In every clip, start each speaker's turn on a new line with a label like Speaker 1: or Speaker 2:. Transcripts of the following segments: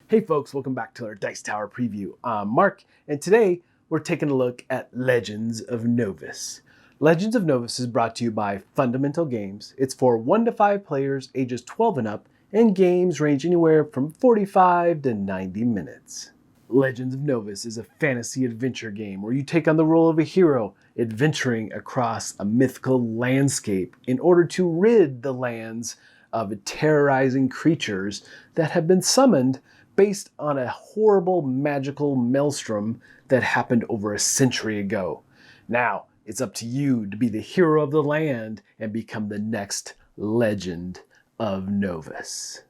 Speaker 1: Hey folks, welcome back to our Dice Tower preview. I'm Mark, and today we're taking a look at Legends of Novus. Legends of Novus is brought to you by Fundamental Games. It's for 1 to 5 players, ages 12 and up, and games range anywhere from 45 to 90 minutes. Legends of Novus is a fantasy adventure game where you take on the role of a hero, adventuring across a mythical landscape in order to rid the lands of terrorizing creatures that have been summoned based on a horrible magical maelstrom that happened over a century ago. Now, it's up to you to be the hero of the land and become the next Legend of Novus.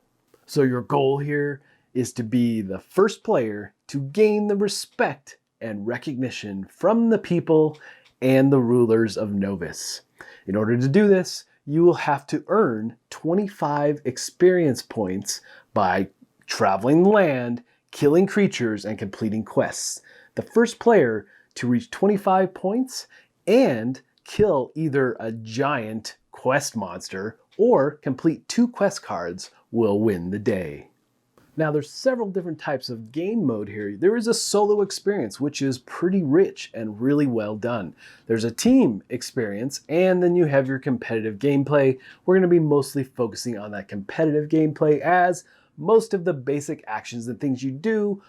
Speaker 1: So your goal here is to be the first player to gain the respect and recognition from the people and the rulers of Novus. In order to do this, you will have to earn 25 experience points by traveling the land, killing creatures, and completing quests. The first player to reach 25 points and kill either a giant quest monster or complete 2 quest cards will win the day. Now there's several different types of game mode here. There is a solo experience, which is pretty rich and really well done. There's a team experience, and then you have your competitive gameplay. We're going to be mostly focusing on that competitive gameplay, as most of the basic actions and things you do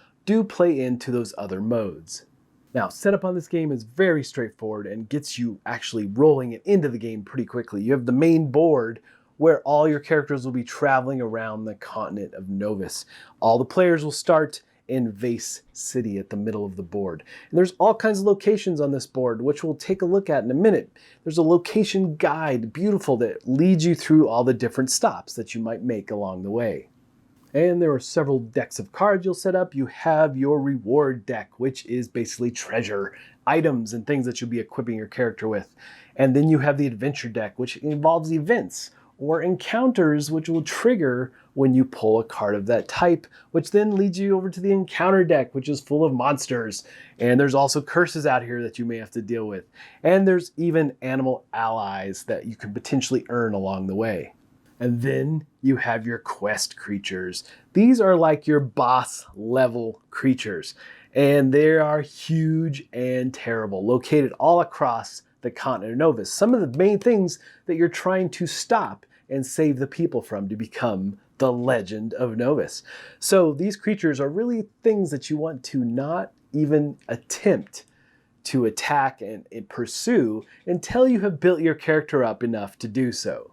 Speaker 1: play into those other modes. Now, setup on this game is very straightforward and gets you actually rolling it into the game pretty quickly. You have the main board where all your characters will be traveling around the continent of Novus. All the players will start in Vase City at the middle of the board. And there's all kinds of locations on this board, which we'll take a look at in a minute. There's a location guide, beautiful, that leads you through all the different stops that you might make along the way. And there are several decks of cards you'll set up. You have your reward deck, which is basically treasure, items, and things that you'll be equipping your character with. And then you have the adventure deck, which involves events or encounters which will trigger when you pull a card of that type, which then leads you over to the encounter deck, which is full of monsters. And there's also curses out here that you may have to deal with. And there's even animal allies that you can potentially earn along the way. And then you have your quest creatures. These are like your boss level creatures, and they are huge and terrible, located all across the continent of Novus. Some of the main things that you're trying to stop and save the people from to become the Legend of Novus. So these creatures are really things that you want to not even attempt to attack and pursue until you have built your character up enough to do so.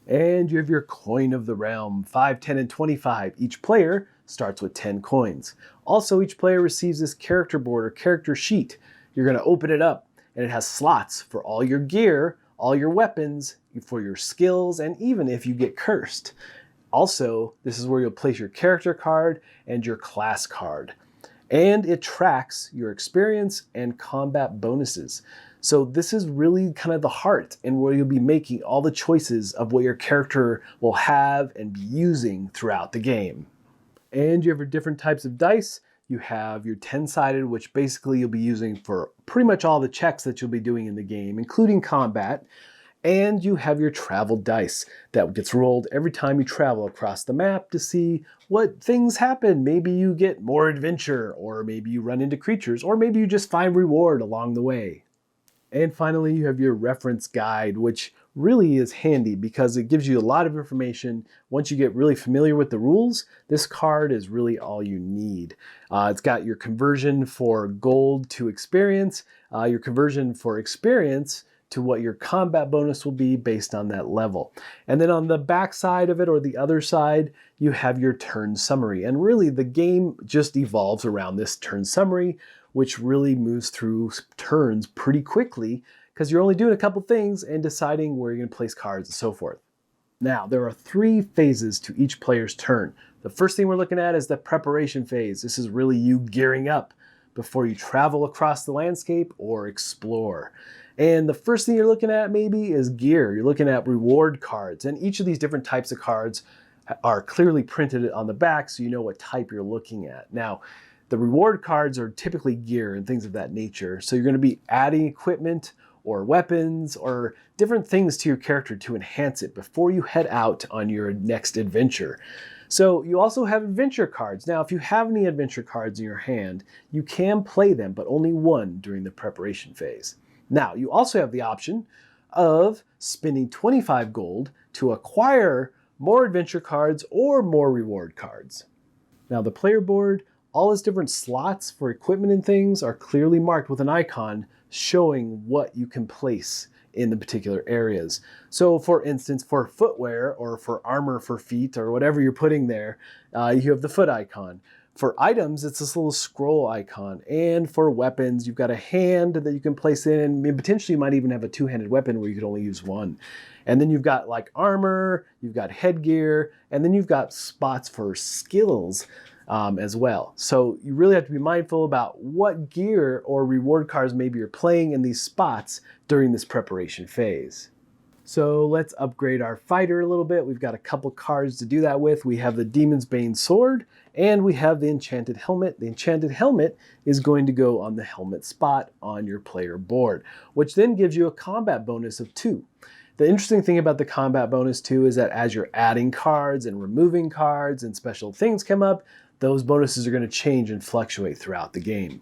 Speaker 1: And you have your coin of the realm, 5, 10, and 25. Each player starts with 10 coins. Also, each player receives this character board or character sheet. You're going to open it up, and it has slots for all your gear, all your weapons, for your skills, and even if you get cursed. Also, this is where you'll place your character card and your class card. And it tracks your experience and combat bonuses. So this is really kind of the heart and where you'll be making all the choices of what your character will have and be using throughout the game. And you have your different types of dice. You have your 10-sided, which basically you'll be using for pretty much all the checks that you'll be doing in the game, including combat. And you have your travel dice that gets rolled every time you travel across the map to see what things happen. Maybe you get more adventure, or maybe you run into creatures, or maybe you just find reward along the way. And finally, you have your reference guide, which really is handy because it gives you a lot of information. Once you get really familiar with the rules, this card is really all you need. It's got your conversion for gold to experience, your conversion for experience to what your combat bonus will be based on that level. And then on the back side of it, or the other side, you have your turn summary. And really the game just evolves around this turn summary, which really moves through turns pretty quickly because you're only doing a couple things and deciding where you're going to place cards and so forth. Now, there are 3 phases to each player's turn. The first thing we're looking at is the preparation phase. This is really you gearing up before you travel across the landscape or explore. And the first thing you're looking at maybe is gear. You're looking at reward cards, and each of these different types of cards are clearly printed on the back so you know what type you're looking at. Now, the reward cards are typically gear and things of that nature, so you're going to be adding equipment or weapons or different things to your character to enhance it before you head out on your next adventure. So you also have adventure cards. Now, if you have any adventure cards in your hand, you can play them, but only one during the preparation phase. Now, you also have the option of spending 25 gold to acquire more adventure cards or more reward cards. Now, the player board, all its different slots for equipment and things are clearly marked with an icon showing what you can place in the particular areas. So for instance, for footwear or for armor for feet or whatever you're putting there, you have the foot icon. For items, it's this little scroll icon. And for weapons, you've got a hand that you can place in. And potentially you might even have a two-handed weapon where you could only use one. And then you've got like armor, you've got headgear, and then you've got spots for skills as well. So you really have to be mindful about what gear or reward cards maybe you're playing in these spots during this preparation phase. So let's upgrade our fighter a little bit. We've got a couple cards to do that with. We have the Demon's Bane Sword and we have the Enchanted Helmet. The Enchanted Helmet is going to go on the helmet spot on your player board, which then gives you a combat bonus of 2. The interesting thing about the combat bonus too is that as you're adding cards and removing cards and special things come up, those bonuses are going to change and fluctuate throughout the game.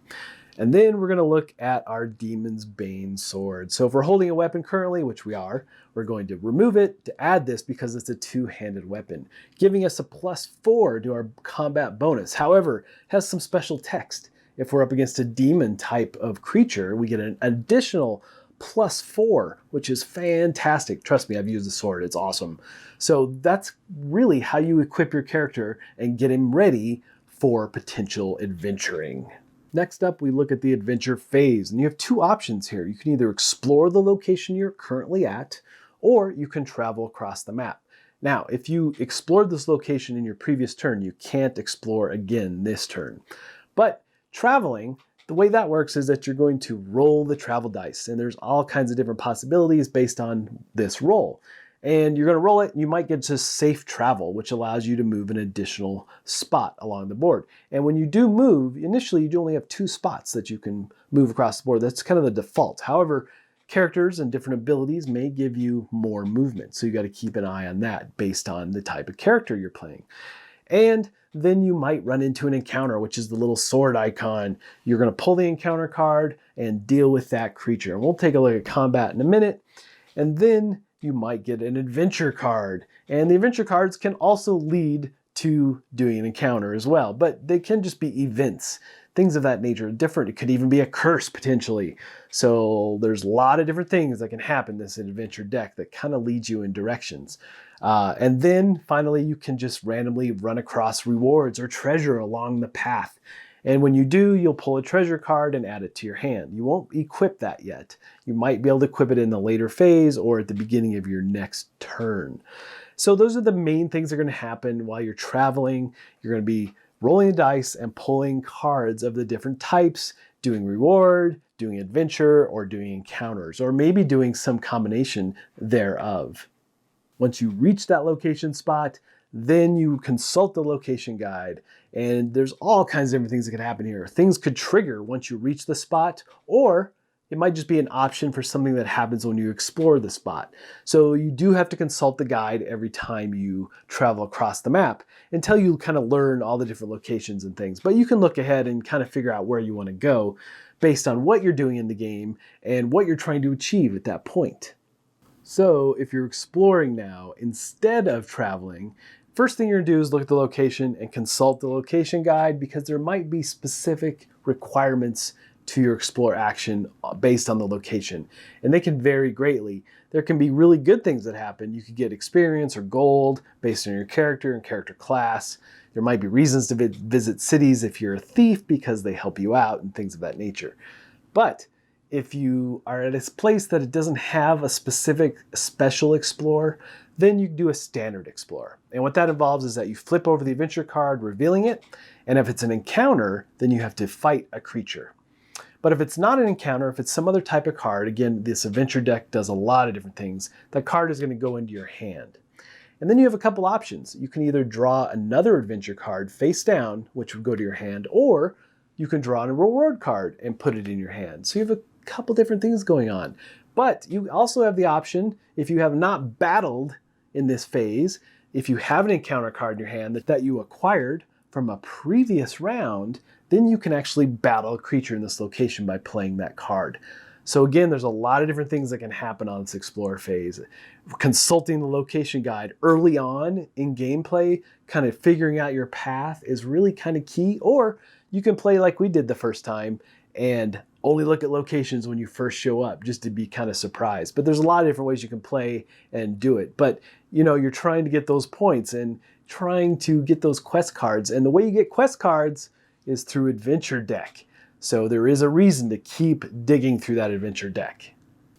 Speaker 1: And then we're going to look at our Demon's Bane Sword. So if we're holding a weapon currently, which we are, we're going to remove it to add this because it's a two-handed weapon, giving us a +4 to our combat bonus. However, it has some special text. If we're up against a demon type of creature, we get an additional +4, which is fantastic. Trust me, I've used the sword. It's awesome. So that's really how you equip your character and get him ready for potential adventuring. Next up, we look at the adventure phase, and you have 2 options here. You can either explore the location you're currently at, or you can travel across the map. Now, if you explored this location in your previous turn, you can't explore again this turn. But traveling, the way that works is that you're going to roll the travel dice, and there's all kinds of different possibilities based on this roll. And you're going to roll it, and you might get to safe travel, which allows you to move an additional spot along the board. And when you do move, initially you only have 2 spots that you can move across the board. That's kind of the default. However, characters and different abilities may give you more movement, so you got to keep an eye on that based on the type of character you're playing. And then you might run into an encounter, which is the little sword icon. You're going to pull the encounter card and deal with that creature. And we'll take a look at combat in a minute. And then you might get an adventure card. And the adventure cards can also lead to doing an encounter as well, but they can just be events, things of that nature. Different. It could even be a curse potentially. So there's a lot of different things that can happen in this adventure deck that kind of leads you in directions. And then finally, you can just randomly run across rewards or treasure along the path. And when you do, you'll pull a treasure card and add it to your hand. You won't equip that yet. You might be able to equip it in the later phase or at the beginning of your next turn. So those are the main things that are going to happen while you're traveling. You're going to be rolling the dice and pulling cards of the different types, doing reward, doing adventure, or doing encounters, or maybe doing some combination thereof. Once you reach that location spot, then you consult the location guide, and there's all kinds of different things that can happen here. Things could trigger once you reach the spot, or it might just be an option for something that happens when you explore the spot. So you do have to consult the guide every time you travel across the map until you kind of learn all the different locations and things. But you can look ahead and kind of figure out where you want to go based on what you're doing in the game and what you're trying to achieve at that point. So if you're exploring now, instead of traveling, first thing you're going to do is look at the location and consult the location guide, because there might be specific requirements to your explore action based on the location. And they can vary greatly. There can be really good things that happen. You could get experience or gold based on your character and character class. There might be reasons to visit cities if you're a thief because they help you out and things of that nature. But if you are at a place that it doesn't have a specific special explore, then you do a standard explore. And what that involves is that you flip over the adventure card, revealing it. And if it's an encounter, then you have to fight a creature. But if it's not an encounter, if it's some other type of card, again, this adventure deck does a lot of different things, that card is going to go into your hand. And then you have a couple options. You can either draw another adventure card face down, which would go to your hand, or you can draw a reward card and put it in your hand. So you have a couple different things going on. But you also have the option, if you have not battled in this phase, if you have an encounter card in your hand that you acquired from a previous round, then you can actually battle a creature in this location by playing that card. So again, there's a lot of different things that can happen on this Explorer phase. Consulting the location guide early on in gameplay, kind of figuring out your path is really kind of key. Or you can play like we did the first time and only look at locations when you first show up just to be kind of surprised. But there's a lot of different ways you can play and do it. But you know, you're trying to get those points and trying to get those quest cards. And the way you get quest cards is through Adventure Deck. So there is a reason to keep digging through that adventure deck.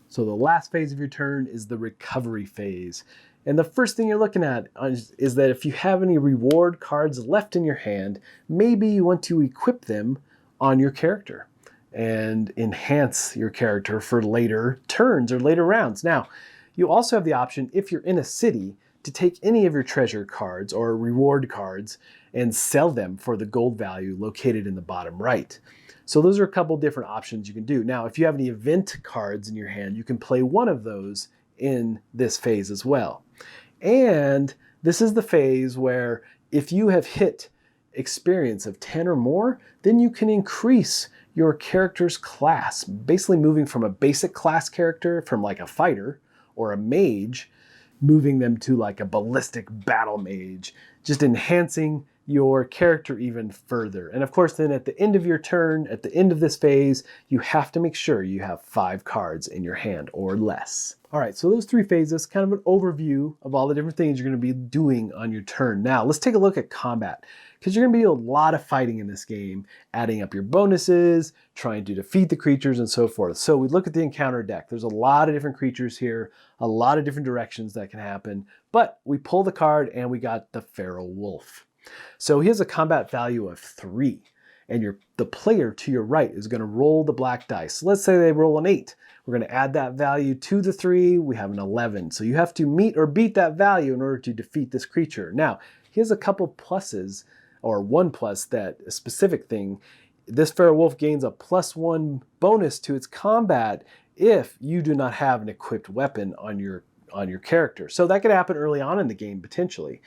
Speaker 1: So the last phase of your turn is the recovery phase. And the first thing you're looking at is that if you have any reward cards left in your hand, maybe you want to equip them on your character and enhance your character for later turns or later rounds. Now, you also have the option, if you're in a city, to take any of your treasure cards or reward cards and sell them for the gold value located in the bottom right. So those are a couple different options you can do. Now, if you have any event cards in your hand, you can play one of those in this phase as well. And this is the phase where if you have hit experience of 10 or more, then you can increase your character's class, basically moving from a basic class character from like a fighter or a mage, moving them to like a ballistic battle mage, just enhancing your character even further. And of course, then at the end of your turn, at the end of this phase, you have to make sure you have 5 cards in your hand or less. All right, so those 3 phases, kind of an overview of all the different things you're going to be doing on your turn. Now, let's take a look at combat, because you're going to be a lot of fighting in this game, adding up your bonuses, trying to defeat the creatures, and so forth. So we look at the encounter deck. There's a lot of different creatures here, a lot of different directions that can happen, but we pull the card and we got the Feral Wolf. So he has a combat value of 3, and the player to your right is going to roll the black dice. So let's say they roll an 8. We're going to add that value to the 3. We have an 11. So you have to meet or beat that value in order to defeat this creature. Now, he has a couple pluses, or 1 plus, that a specific thing. This Feral Wolf gains a +1 bonus to its combat if you do not have an equipped weapon on your character. So that could happen early on in the game, potentially.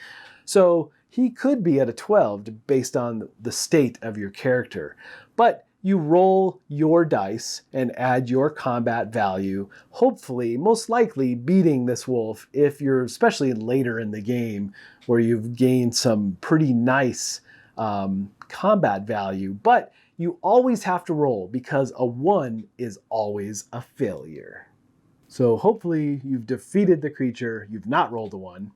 Speaker 1: So he could be at a 12 based on the state of your character. But you roll your dice and add your combat value, hopefully, most likely beating this wolf if you're especially later in the game where you've gained some pretty nice combat value. But you always have to roll because a 1 is always a failure. So hopefully you've defeated the creature, you've not rolled a 1,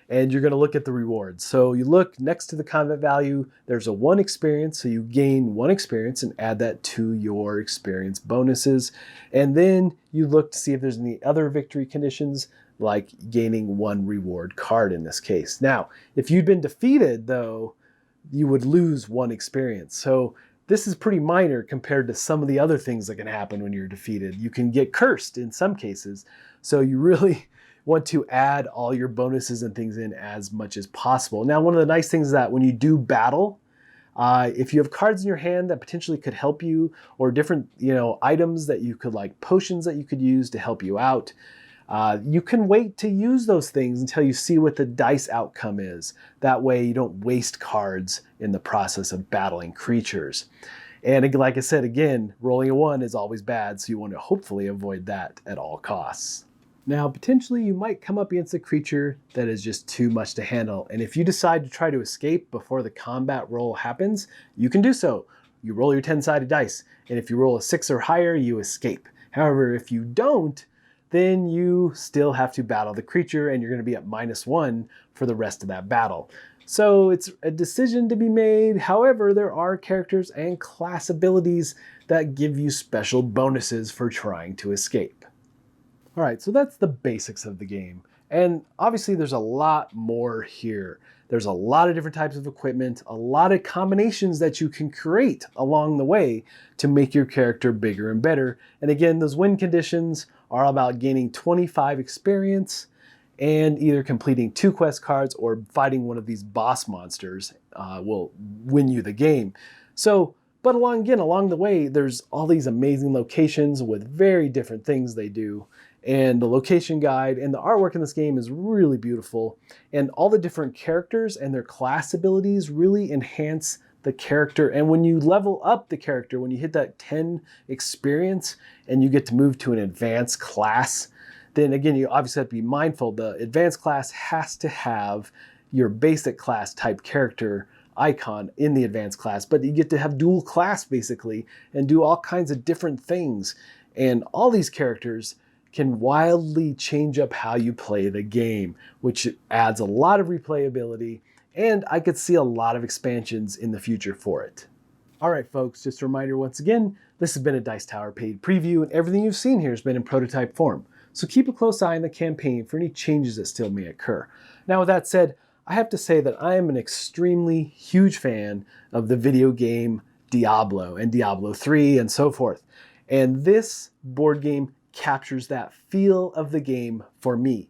Speaker 1: and you're going to look at the rewards. So you look next to the combat value, there's a 1 experience, so you gain 1 experience and add that to your experience bonuses. And then you look to see if there's any other victory conditions, like gaining 1 reward card in this case. Now, if you'd been defeated, though, you would lose 1 experience. So this is pretty minor compared to some of the other things that can happen when you're defeated. You can get cursed in some cases. So you really want to add all your bonuses and things in as much as possible. Now, one of the nice things is that when you do battle, if you have cards in your hand that potentially could help you, or different, items that you could, like potions that you could use to help you out, you can wait to use those things until you see what the dice outcome is. That way you don't waste cards in the process of battling creatures. And like I said, again, rolling a 1 is always bad, so you want to hopefully avoid that at all costs. Now, potentially you might come up against a creature that is just too much to handle. And if you decide to try to escape before the combat roll happens, you can do so. You roll your 10-sided dice, and if you roll a 6 or higher, you escape. However, if you don't, then you still have to battle the creature, and you're going to be at -1 for the rest of that battle. So it's a decision to be made. However, there are characters and class abilities that give you special bonuses for trying to escape. All right, so that's the basics of the game. And obviously there's a lot more here. There's a lot of different types of equipment, a lot of combinations that you can create along the way to make your character bigger and better. And again, those win conditions are about gaining 25 experience and either completing 2 quest cards or fighting one of these boss monsters will win you the game. So But along the way, there's all these amazing locations with very different things they do. And the location guide and the artwork in this game is really beautiful. And all the different characters and their class abilities really enhance the character. And when you level up the character, when you hit that 10 experience and you get to move to an advanced class, then again, you obviously have to be mindful. The advanced class has to have your basic class type character icon in the advanced class, but you get to have dual class basically and do all kinds of different things. And all these characters can wildly change up how you play the game, which adds a lot of replayability, and I could see a lot of expansions in the future for it. All right, folks, just a reminder once again, this has been a Dice Tower paid preview, and everything you've seen here has been in prototype form. So keep a close eye on the campaign for any changes that still may occur. Now, with that said, I have to say that I am an extremely huge fan of the video game Diablo and Diablo 3 and so forth. And this board game captures that feel of the game for me.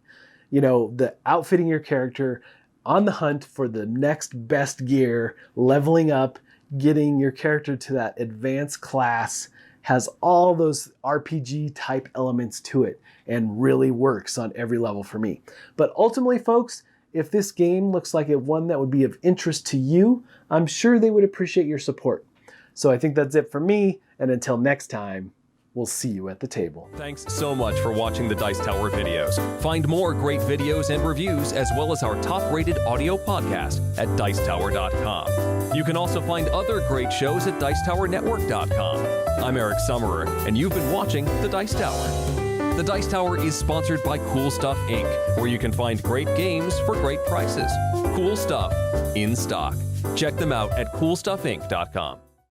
Speaker 1: You know, the outfitting your character, on the hunt for the next best gear, leveling up, getting your character to that advanced class, has all those RPG type elements to it and really works on every level for me. But ultimately, folks, if this game looks like one that would be of interest to you, I'm sure they would appreciate your support. So I think that's it for me, and until next time, we'll see you at the table.
Speaker 2: Thanks so much for watching the Dice Tower videos. Find more great videos and reviews, as well as our top-rated audio podcast at Dicetower.com. You can also find other great shows at Dicetowernetwork.com. I'm Eric Summerer, and you've been watching The Dice Tower. The Dice Tower is sponsored by Cool Stuff Inc., where you can find great games for great prices. Cool stuff in stock. Check them out at CoolStuffInc.com.